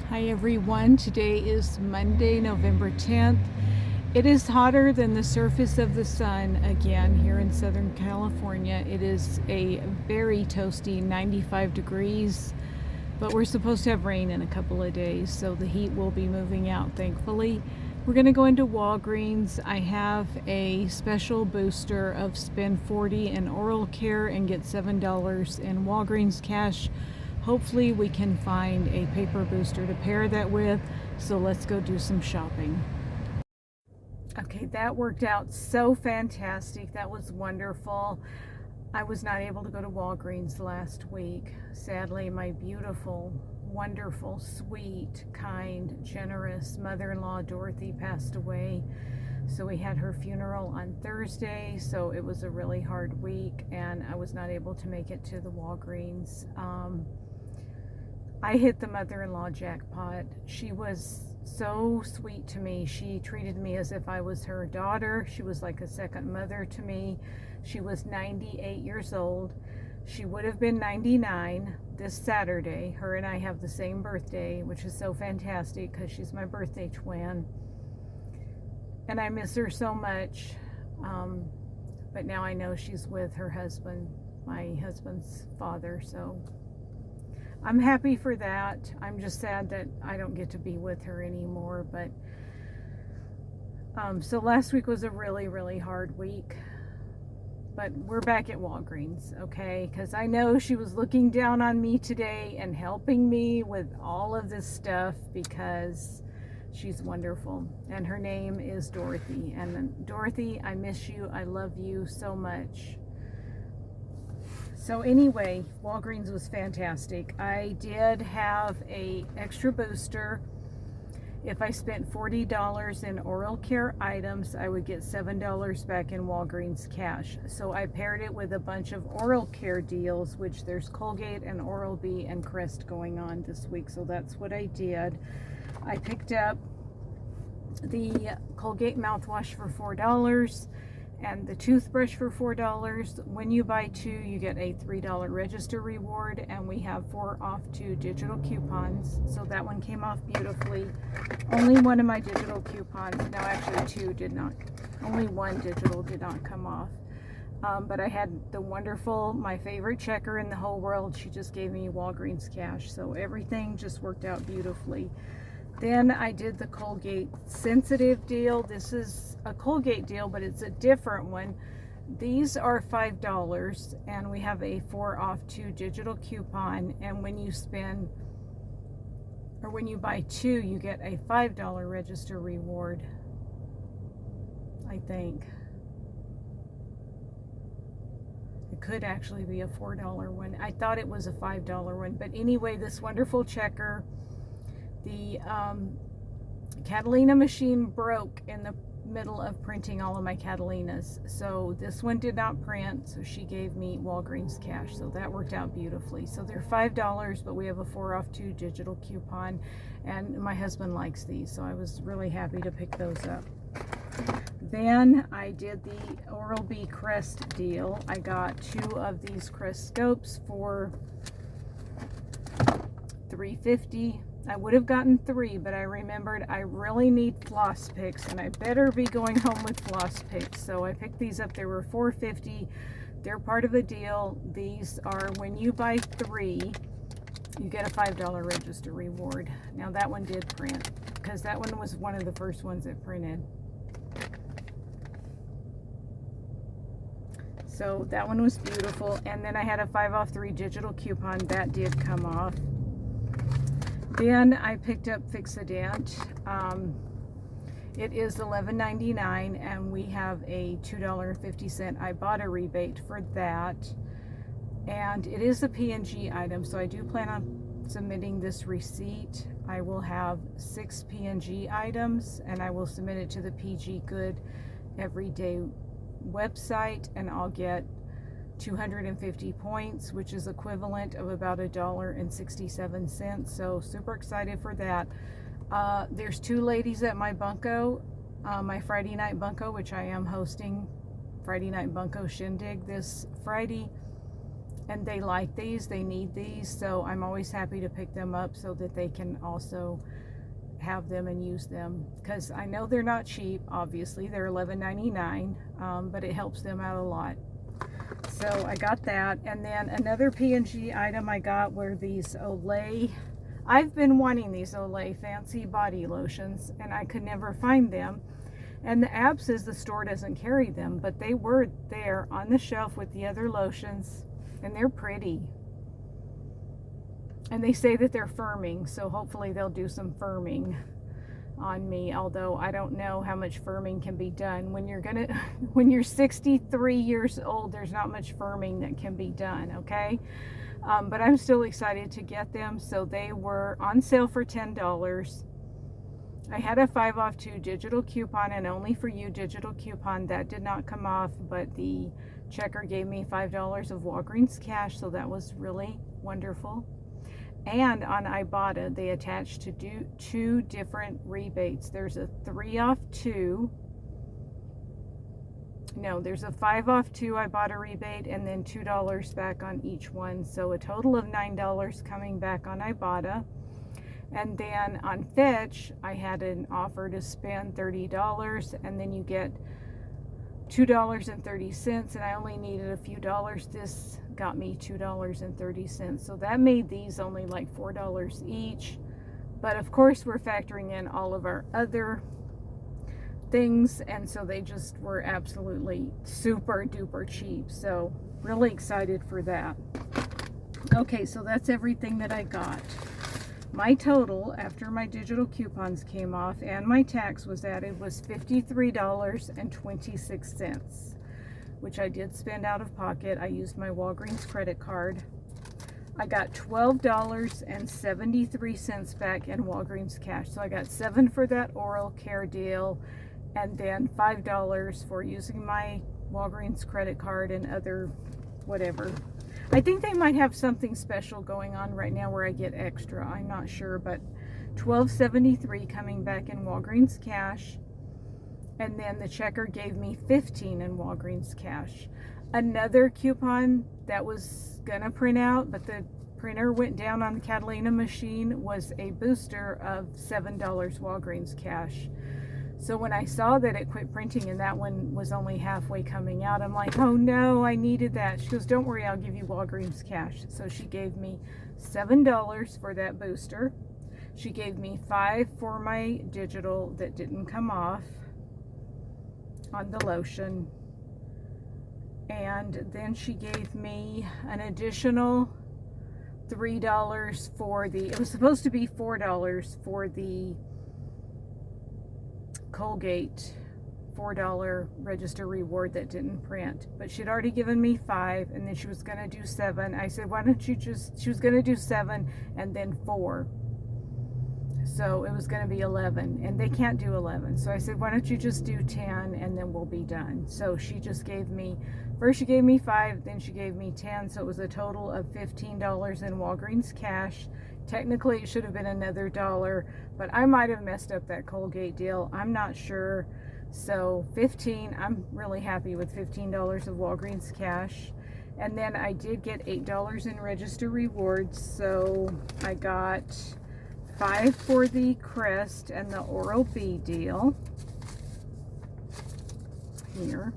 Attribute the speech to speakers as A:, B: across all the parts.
A: Hi everyone, today is Monday, November 10th. It is hotter than the surface of the sun again here in Southern California. It is a very toasty 95 degrees, but we're supposed to have rain in a couple of days, so the heat will be moving out, thankfully. We're going to go into Walgreens. I have a special booster of spend $40 in oral care and get $7 in Walgreens cash. Hopefully we can find a paper booster to pair that with, so let's go do some shopping. Okay, that worked out so fantastic. That was wonderful. I was not able to go to Walgreens last week. Sadly, my beautiful, wonderful, sweet, kind, generous mother-in-law Dorothy passed away. So we had her funeral on Thursday, so it was a really hard week and I was not able to make it to the Walgreens. I hit the mother-in-law jackpot. She was so sweet to me. She treated me as if I was her daughter. She was like a second mother to me. She was 98 years old. She would have been 99 this Saturday. Her and I have the same birthday, which is so fantastic because she's my birthday twin. And I miss her so much. But now I know she's with her husband, my husband's father, so I'm happy for that. I'm just sad that I don't get to be with her anymore. But so last week was a really, really hard week. But we're back at Walgreens, okay? Because I know she was looking down on me today and helping me with all of this stuff because she's wonderful. And her name is Dorothy. And Dorothy, I miss you. I love you so much. So anyway, Walgreens was fantastic. I did have a extra booster. If I spent $40 in oral care items, I would get $7 back in Walgreens cash. So I paired it with a bunch of oral care deals, which there's Colgate and Oral-B and Crest going on this week. So that's what I did. I picked up the Colgate mouthwash for $4. And the toothbrush for $4. When you buy two, you get a $3 register reward, and we have 4 off 2 digital coupons. So that one came off beautifully. Only one of my digital coupons, no, actually 2 did not. Only 1 digital did not come off. But I had the wonderful, my favorite checker in the whole world. She just gave me Walgreens cash, so everything just worked out beautifully. Then I did the Colgate Sensitive deal. This is a Colgate deal, but it's a different one. These are $5, and we have a 4 off 2 digital coupon. And when you spend, or when you buy 2, you get a $5 register reward, I think. It could actually be a $4 one. I thought it was a $5 one. But anyway, this wonderful checker. The Catalina machine broke in the middle of printing all of my Catalinas, so this one did not print, so she gave me Walgreens cash, so that worked out beautifully. So they're $5, but we have a 4 off 2 digital coupon, and my husband likes these, so I was really happy to pick those up. Then I did the Oral-B Crest deal. I got 2 of these Crest scopes for $3.50. I would have gotten 3, but I remembered I really need floss picks, and I better be going home with floss picks. So I picked these up. They were $4.50. They're part of a deal. These are when you buy 3, you get a $5 register reward. Now that one did print because that one was one of the first ones that printed. So that one was beautiful. And then I had a 5 off 3 digital coupon that did come off. Then I picked up Fixodent. It is $11.99, and we have a $2.50 Ibotta rebate for that. And it is a P&G item, so I do plan on submitting this receipt. I will have 6 P&G items, and I will submit it to the PG Good Everyday website, and I'll get 250 points, which is equivalent of about $1.67. So super excited for that. There's 2 ladies at my bunko, my Friday night bunko, which I am hosting Friday night bunko shindig this Friday. and they like these, they need these, so I'm always happy to pick them up so that they can also have them and use them, because I know they're not cheap. Obviously they're $11.99, but it helps them out a lot. So I got that. And then another P&G item I got were these Olay. I've been wanting these Olay fancy body lotions, and I could never find them, and the app says the store doesn't carry them, but they were there on the shelf with the other lotions, and they're pretty. And they say that they're firming, so hopefully they'll do some firming on me, although I don't know how much firming can be done. When you're 63 years old, there's not much firming that can be done, okay? But I'm still excited to get them. So they were on sale for $10. I had a 5 off 2 digital coupon, and only for you digital coupon. That did not come off, but the checker gave me $5 of Walgreens cash, so that was really wonderful. And on Ibotta, they attached to do 2 different rebates. There's a 3 off 2. No, there's a 5 off 2 Ibotta rebate, and then $2 back on each one. So a total of $9 coming back on Ibotta. And then on Fetch, I had an offer to spend $30, and then you get $2.30, and I only needed a few dollars. This got me $2.30, so that made these only like $4 each. But of course we're factoring in all of our other things, and so they just were absolutely super duper cheap. So really excited for that. Okay, so that's everything that I got. My total after my digital coupons came off and my tax was added was $53.26, which I did spend out of pocket. I used my Walgreens credit card. I got $12.73 back in Walgreens cash. So I got $7 for that oral care deal, and then $5 for using my Walgreens credit card and other whatever. I think they might have something special going on right now where I get extra. I'm not sure, but $12.73 coming back in Walgreens cash. And then the checker gave me $15 in Walgreens cash. Another coupon that was gonna print out, but the printer went down on the Catalina machine, was a booster of $7 Walgreens cash. So when I saw that it quit printing and that one was only halfway coming out, I'm like, oh no, I needed that. She goes, don't worry, I'll give you Walgreens cash. So she gave me $7 for that booster. She gave me $5 for my digital that didn't come off on the lotion. And then she gave me an additional $3 for the, it was supposed to be $4 for the Colgate $4 register reward that didn't print, but she'd already given me $5, and then she was going to do $7. I said, why don't you just, she was going to do $7 and then $4, so it was going to be $11, and they can't do $11. So I said, why don't you just do $10 and then we'll be done. So she just gave me, first she gave me $5, then she gave me $10, so it was a total of $15 in Walgreens cash. Technically, it should have been another $1, but I might have messed up that Colgate deal. I'm not sure. So $15, I'm really happy with $15 of Walgreens cash. And then I did get $8 in register rewards. So I got $5 for the Crest and the Oral-B deal here.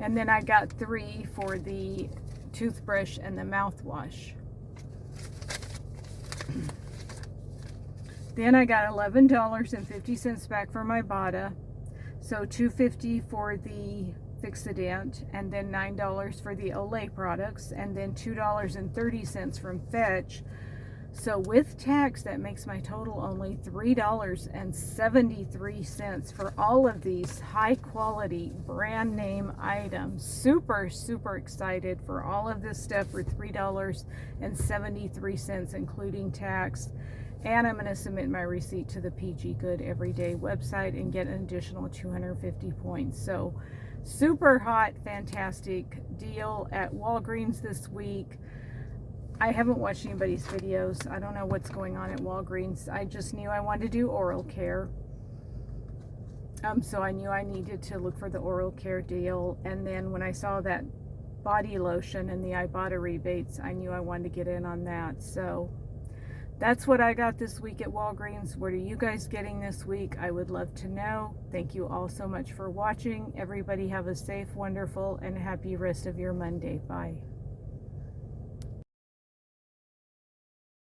A: And then I got $3 for the toothbrush and the mouthwash. Then I got $11.50 back for my Ibotta, so $2.50 for the Fixodent, and then $9 for the Olay products, and then $2.30 from Fetch. So with tax, that makes my total only $3.73 for all of these high quality brand name items. Super, super excited for all of this stuff for $3.73, including tax. And I'm going to submit my receipt to the PG Good Everyday website and get an additional 250 points. So super hot, fantastic deal at Walgreens this week. I haven't watched anybody's videos. I don't know what's going on at Walgreens. I just knew I wanted to do oral care. So I knew I needed to look for the oral care deal. And then when I saw that body lotion and the Ibotta rebates, I knew I wanted to get in on that. So that's what I got this week at Walgreens. What are you guys getting this week? I would love to know. Thank you all so much for watching. Everybody have a safe, wonderful, and happy rest of your Monday. Bye.